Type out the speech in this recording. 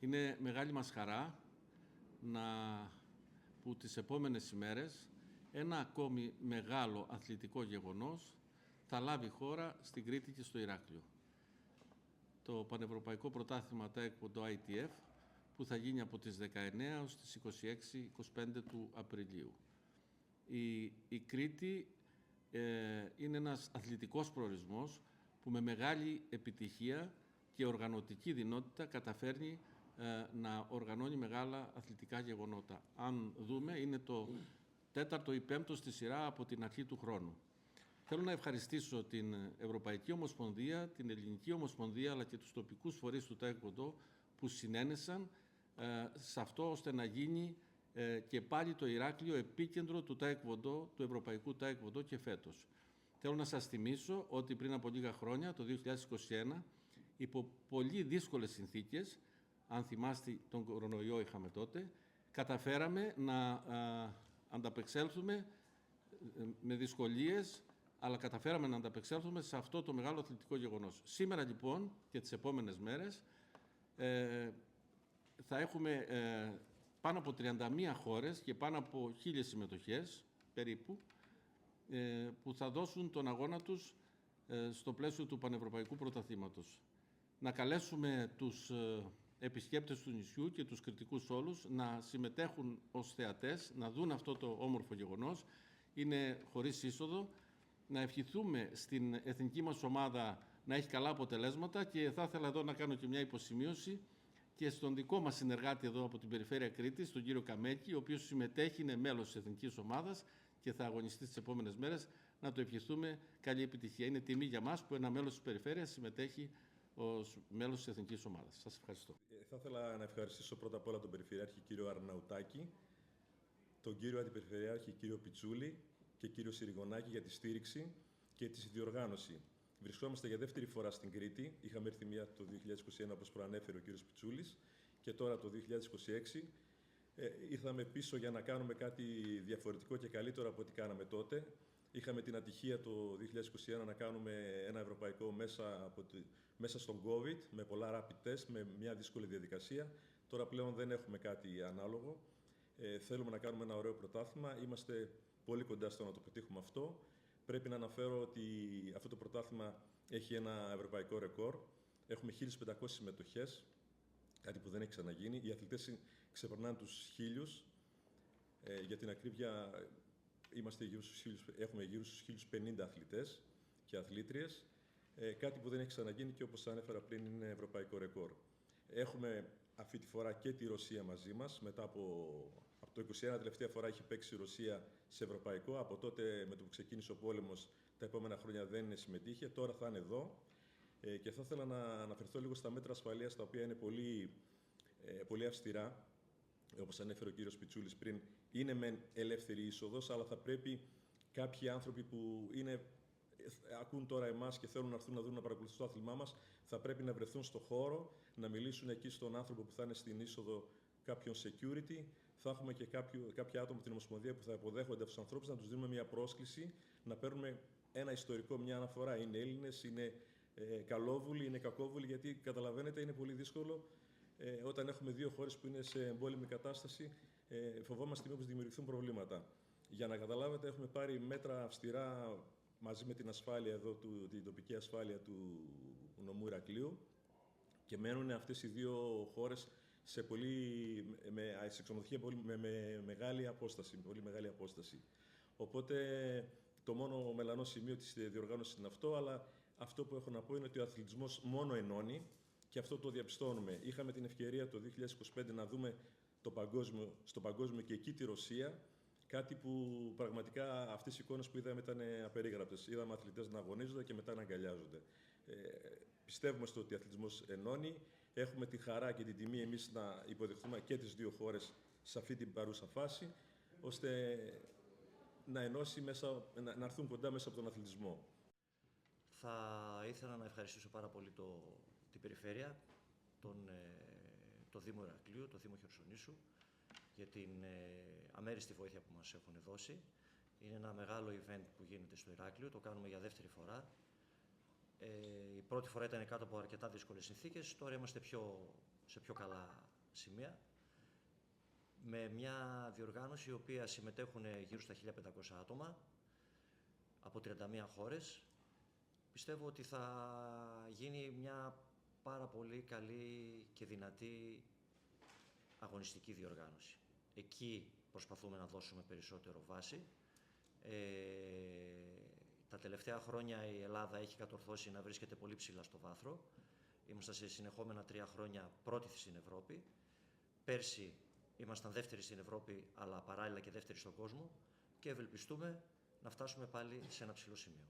Είναι μεγάλη μας χαρά που τις επόμενες ημέρες ένα ακόμη μεγάλο αθλητικό γεγονός θα λάβει χώρα στην Κρήτη και στο Ηράκλειο. Το Πανευρωπαϊκό Πρωτάθλημα Taekwondo ITF, που θα γίνει από τις 19 έως τις 26-25 του Απριλίου. Η Κρήτη είναι ένας αθλητικός προορισμός που με μεγάλη επιτυχία και οργανωτική δυνότητα καταφέρνει να οργανώνει μεγάλα αθλητικά γεγονότα. Αν δούμε, είναι το 4ο ή 5ο στη σειρά από την αρχή του χρόνου. Θέλω να ευχαριστήσω την Ευρωπαϊκή Ομοσπονδία, την Ελληνική Ομοσπονδία, αλλά και τους τοπικούς φορείς του Taekwondo που συνένεσαν σε αυτό ώστε να γίνει και πάλι το Ηράκλειο επίκεντρο του Taekwondo, του Ευρωπαϊκού Taekwondo και φέτος. Θέλω να σας θυμίσω ότι πριν από λίγα χρόνια, το 2021, υπό πολύ δύσκολες συνθήκες, αν θυμάστε τον κορονοϊό είχαμε τότε, καταφέραμε να ανταπεξέλθουμε με δυσκολίες, αλλά καταφέραμε να ανταπεξέλθουμε σε αυτό το μεγάλο αθλητικό γεγονός. Σήμερα λοιπόν και τις επόμενες μέρες θα έχουμε πάνω από 31 χώρες και πάνω από 1.000 συμμετοχές περίπου που θα δώσουν τον αγώνα τους στο πλαίσιο του Πανευρωπαϊκού Πρωταθλήματος. Να καλέσουμε τους επισκέπτες του νησιού και τους κριτικούς όλους να συμμετέχουν ως θεατές, να δουν αυτό το όμορφο γεγονός. Είναι χωρίς είσοδο. Να ευχηθούμε στην εθνική μας ομάδα να έχει καλά αποτελέσματα και θα ήθελα εδώ να κάνω και μια υποσημείωση και στον δικό μας συνεργάτη εδώ από την Περιφέρεια Κρήτης, τον κύριο Καμέκη, ο οποίος συμμετέχει, είναι μέλος της εθνικής ομάδας και θα αγωνιστεί τις επόμενες μέρες, να το ευχηθούμε καλή επιτυχία. Είναι τιμή για μας που ένα μέλος της Περιφέρειας συμμετέχει ως μέλος της εθνικής ομάδας. Σας ευχαριστώ. Θα ήθελα να ευχαριστήσω πρώτα απ' όλα τον Περιφερειάρχη κύριο Αρναουτάκη, τον κύριο Αντιπεριφερειάρχη κύριο Πιτσούλη και κύριο Συριγωνάκη για τη στήριξη και τη διοργάνωση. Βρισκόμαστε για δεύτερη φορά στην Κρήτη. Είχαμε έρθει μία το 2021, όπως προανέφερε ο κύριος Πιτσούλης, και τώρα το 2026. Ήρθαμε πίσω για να κάνουμε κάτι διαφορετικό και καλύτερο από ό,τι κάναμε τότε. Είχαμε την ατυχία το 2021 να κάνουμε ένα ευρωπαϊκό μέσα στον COVID, με πολλά rapid test, με μια δύσκολη διαδικασία. Τώρα πλέον δεν έχουμε κάτι ανάλογο. Θέλουμε να κάνουμε ένα ωραίο πρωτάθλημα. Είμαστε πολύ κοντά στο να το πετύχουμε αυτό. Πρέπει να αναφέρω ότι αυτό το πρωτάθλημα έχει ένα ευρωπαϊκό ρεκόρ. Έχουμε 1.500 συμμετοχές, κάτι που δεν έχει ξαναγίνει. Οι αθλητές ξεπερνάνε τους 1.000. Για την ακρίβεια, έχουμε γύρω στους 1.050 αθλητές και αθλήτριες. Κάτι που δεν έχει ξαναγίνει και όπως ανέφερα πριν είναι ευρωπαϊκό ρεκόρ. Έχουμε αυτή τη φορά και τη Ρωσία μαζί μας. Μετά από το 2021 τελευταία φορά έχει παίξει η Ρωσία σε ευρωπαϊκό. Από τότε με το που ξεκίνησε ο πόλεμος τα επόμενα χρόνια δεν συμμετείχε. Τώρα θα είναι εδώ. Και θα ήθελα να αναφερθώ λίγο στα μέτρα ασφαλείας, τα οποία είναι πολύ αυστηρά. Όπως ανέφερε ο κύριος Πιτσούλης πριν, είναι μεν ελεύθερη είσοδος, αλλά θα πρέπει κάποιοι άνθρωποι που ακούν τώρα εμάς και θέλουν να έρθουν να δουν, να παρακολουθήσουν το άθλημά μας, θα πρέπει να βρεθούν στο χώρο, να μιλήσουν εκεί στον άνθρωπο που θα είναι στην είσοδο, κάποιον security. Θα έχουμε και κάποια άτομα από την Ομοσπονδία που θα υποδέχονται αυτούς τους ανθρώπους, να τους δίνουμε μια πρόσκληση, να παίρνουμε ένα ιστορικό, μια αναφορά. Είναι Έλληνες, είναι καλόβουλοι, είναι κακόβουλοι, γιατί καταλαβαίνετε είναι πολύ δύσκολο. Όταν έχουμε δύο χώρες που είναι σε εμπόλεμη κατάσταση, φοβόμαστε μήπως δημιουργηθούν προβλήματα. Για να καταλάβετε, έχουμε πάρει μέτρα αυστηρά μαζί με την ασφάλεια εδώ, την τοπική ασφάλεια του νομού Ηρακλείου, και μένουν αυτές οι δύο χώρες σε ξενοδοχεία με μεγάλη απόσταση. Οπότε το μόνο μελανό σημείο της διοργάνωσης είναι αυτό, αλλά αυτό που έχω να πω είναι ότι ο αθλητισμός μόνο ενώνει. Και αυτό το διαπιστώνουμε. Είχαμε την ευκαιρία το 2025 να δούμε στο παγκόσμιο και εκεί τη Ρωσία, κάτι που πραγματικά αυτές οι εικόνες που είδαμε ήταν απερίγραπτες. Είδαμε αθλητές να αγωνίζονται και μετά να αγκαλιάζονται. Πιστεύουμε στο ότι ο αθλητισμός ενώνει. Έχουμε τη χαρά και την τιμή εμείς να υποδεχθούμε και τις δύο χώρες σε αυτή την παρούσα φάση, ώστε να ενώσει να έρθουν κοντά μέσα από τον αθλητισμό. Θα ήθελα να ευχαριστήσω πάρα πολύ την Περιφέρεια, το Δήμο Ηρακλείου, το Δήμο Χερσονήσου, για την αμέριστη βοήθεια που μας έχουν δώσει. Είναι ένα μεγάλο event που γίνεται στο Ηράκλειο, το κάνουμε για δεύτερη φορά. Η πρώτη φορά ήταν κάτω από αρκετά δύσκολες συνθήκες, τώρα είμαστε σε πιο καλά σημεία, με μια διοργάνωση η οποία συμμετέχουν γύρω στα 1.500 άτομα από 31 χώρες. Πιστεύω ότι θα γίνει μια πάρα πολύ καλή και δυνατή αγωνιστική διοργάνωση. Εκεί προσπαθούμε να δώσουμε περισσότερο βάση. Τα τελευταία χρόνια η Ελλάδα έχει κατορθώσει να βρίσκεται πολύ ψηλά στο βάθρο. Ήμασταν σε συνεχόμενα 3 χρόνια πρώτη στην Ευρώπη. Πέρσι ήμασταν δεύτεροι στην Ευρώπη, αλλά παράλληλα και δεύτεροι στον κόσμο, και ευελπιστούμε να φτάσουμε πάλι σε ένα ψηλό σημείο.